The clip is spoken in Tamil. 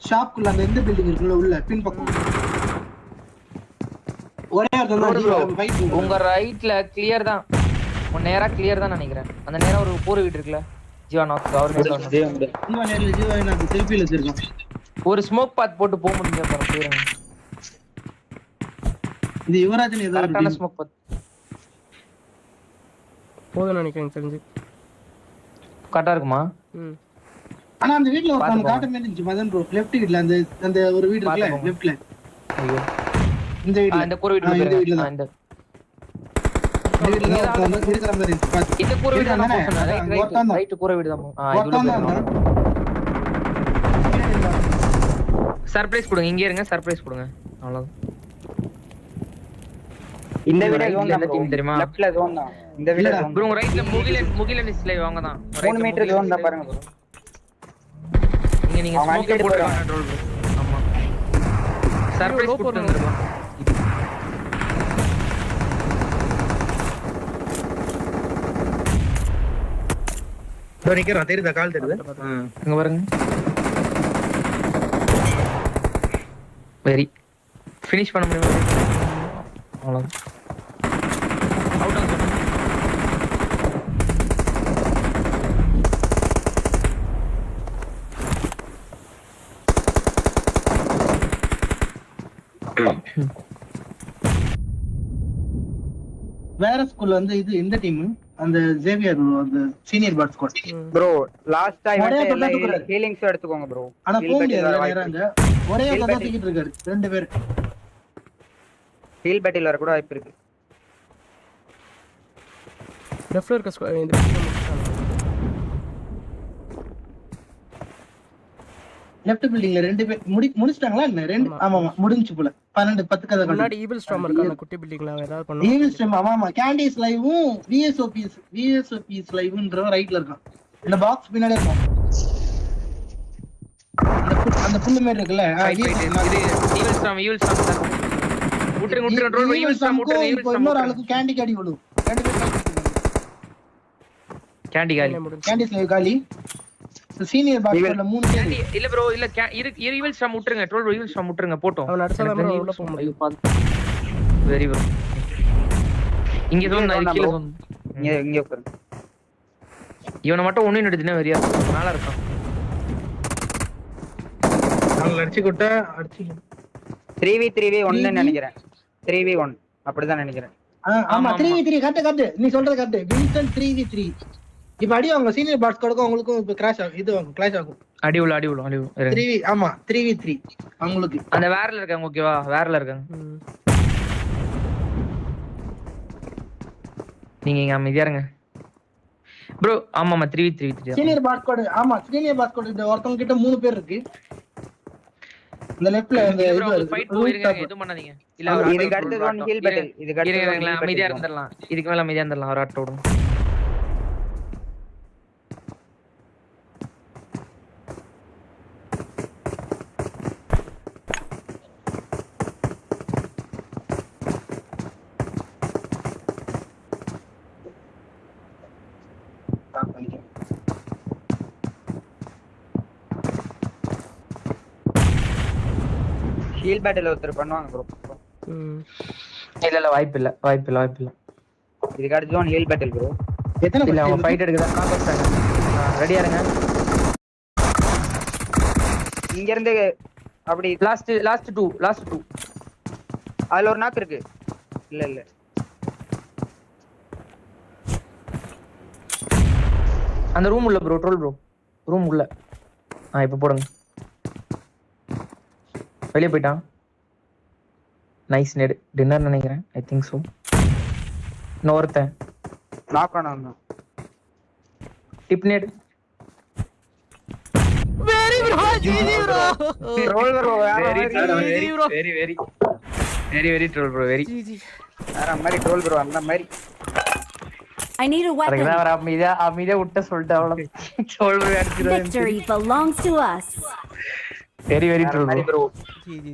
ஷாப்க்குள்ள அந்த எந்த பில்டிங் இருக்குல்ல உள்ள பின் பக்கம் ஒரே உங்க ரைட்ல கிளியர் தான். உன் நேரா கிளியர் தான் நினைக்கிறேன். அந்த நேரா ஒரு கூரை வீடு இருக்குல்ல ஜீவா நாக் அவர் ஜீவா செல்ஃபில வச்சிருக்கோம். ஒரு ஸ்மோக் பாத் போட்டு போக முடிஞ்ச பாருங்க போயிருங்க. இது யுவராஜன் ஏதோ கரெக்டான ஸ்மோக் பாத் போதும் நினைக்கிறேன் தெரிஞ்சு. கரெக்டா இருக்குமா? ஆனா அந்த வீட்ல ஒரு பொண்ணு காட்ட மேஞ்சிச்சு மதன் ப்ரோ லெஃப்ட் வீட்ல அந்த ஒரு வீடு இருக்குல லெஃப்ட்ல. ஐயோ இந்த வீட்ல அந்த கூரை வீட்ல இந்த வீட்ல இந்த வீட்ல தான் இருக்கிற மாதிரி இருக்கு. இந்த கூரை வீடு தான் ரைட் கூரை வீடு தான். இதுல சர்ப்ரைஸ் கொடுங்க. இங்க இருங்க சர்ப்ரைஸ் கொடுங்க. அவ்வளவுதான். இந்த வீட்ல ஜோன் டீம் தெரியுமா? லெஃப்ட்ல ஜோன் தான். இந்த வீட்ல ஜோன் ப்ரோ ரைட்ல முகிலன் டிஸ்ப்ளே வாங்க தான். 3 மீட்டர் ஜோன் தான் பாருங்க ப்ரோ. நீங்க ஸ்மோக் போட்டு கண்ட்ரோல் ப்ரோ. ஆமா சர்ப்ரைஸ் கொடுத்து வந்துறலாம். ப்ரோ நிக்கறா தெரியுதா கால் தெரியுது. இங்க பாருங்க. வெரி ஃபினிஷ் பண்ண முடியுமா? அவ்வளவுதான். அவுட் ஆன் வேற ஸ்கூல்ல வந்து இது எந்த டீம் அந்த ஜேவியர் அந்த சீனியர் பாட் ஸ்குவாட் ப்ரோ லாஸ்ட் டைம் வந்து ஹீலிங்ஸ் எடுத்துக்கோங்க ப்ரோ. ஆனா போக முடியாது நேராங்க ஒரே ஒரு தூக்கிட்டு இருக்காரு ரெண்டு பேர். ஹீல் பேட்டில் வர கூட வாய்ப்பு இருக்கு. லெஃப்ட்ல இருக்க இந்த லெஃப்ட் பில்டிங்ல ரெண்டு பேர் முடிச்சிட்டாங்களா என்ன? ரெண்டு ஆமா முடிஞ்சு போல 12 10 கதை முன்னாடி ஈவில் ஸ்டார்ம் இருக்காங்க குட்டி பில்டிங்ல ஏதாவது பண்ணுங்க. ஈவில் ஸ்டார்ம் ஆமா கேண்டிஸ் லைவும் விஎஸ்ஓபிஸ் லைவ்ன்ற ரைட்ல இருக்கான். இந்த பாக்ஸ் பின்னாடியே இருக்கான். அந்த புல்லு மாதிரி இருக்குல்ல இது ஈவில் ஸ்டார்ம் விட்டுருங்க ரோல் ஈவில் ஸ்டார்ம் விட்டுருங்க. இன்னொரு ஆளுக்கு கேண்டி காடி விழும். ரெண்டு பேர் கேண்டிஸ் லைவ் காலி. சீனியர் பாக்ஸ்ல 3 பேர் இல்ல ப்ரோ இல்ல ஈவில் ஸ்டார்ம் விட்டுருங்க. ட்ரோல் ஈவில் ஸ்டார்ம் விட்டுருங்க போட்டோம். அவன் அடிச்சால ப்ரோ உள்ள போக முடியும். வெரி ப்ரோ இங்க ஜோன் நான் கீழ ஜோன் இங்க உட்காருங்க. இவனை மட்டும் ஒண்ணு எடுத்துனா வெரியா மேல இருக்கான். நாங்க அடிச்சு கொட்ட அடிச்சு 3v1 ன்னு நினைக்கிறேன். 3v1 அப்படிதான் நினைக்கிறேன். ஆமா 3v3 கரெக்ட் நீ சொல்றது கரெக்ட். வின்சன் 3v3 இப்ப அடி அவங்க சீனியர் பாட்ஸ் கொடுக்கும் அவங்களுக்கும் இப்ப கிராஷ் ஆகும். இது கிளாஷ் ஆகும். அடி உள்ள 3v ஆமா 3v3 அவங்களுக்கு அந்த வேர்ல இருக்காங்க. ஓகேவா வேர்ல இருக்காங்க. நீங்க இங்க அமைதியா இருங்க ப்ரோ. ஆமாமா 3v3 சீனியர் பாட்ஸ் கோட். ஆமா சீனியர் பாட்ஸ் கோட் இந்த ஒருத்தங்க கிட்ட 3 பேர் இருக்கு. இந்த லெஃப்ட்ல இந்த இது ஃபைட் போயிடுங்க. எதுவும் பண்ணாதீங்க. இல்ல இதுக்கு அடுத்து ஒன் ஹீல் பேட்டில். இதுக்கு அடுத்து அமைதியா இருந்துறலாம். இதுக்கு மேல அமைதியா இருந்துறலாம். ஒரு ஆட்டோட ஹீல் பேட்டில் ஒருத்தர் பண்ணுவாங்க ப்ரோ. இல்ல வாய்ப்பு இல்ல. இதுக்கு அடுத்து ஒன் ஹீல் பேட்டில் ப்ரோ. எத்தனை இல்ல அவங்க ஃபைட் எடுக்குதா நாக் அவுட் ரெடியா இருங்க. இங்க இருந்து அப்படி லாஸ்ட் 2 அதுல ஒரு நாக் இருக்கு. இல்ல அந்த ரூம் உள்ள ப்ரோ. ட்ரோல் ப்ரோ ரூம் உள்ள. இப்ப போடுங்க. வெளிய போய்ட்டான். நைஸ் நெட் டின்னர் நினைக்கிறேன். I think so. இன்னொருத்தன் நாக் ஆனா டிப் நெட். Very bro GG bro. Roll bro very troll bro very GG. வேற மாதிரி ட்ரோல் ப்ரோ அந்த மாதிரி. I need a weapon. வர அமைதியா விட்ட சொல்லிட்டு அவ்வளவு ட்ரோல் ப்ரோ அடிச்சிராங்க. Victory belongs to us. Very troll bro. GG.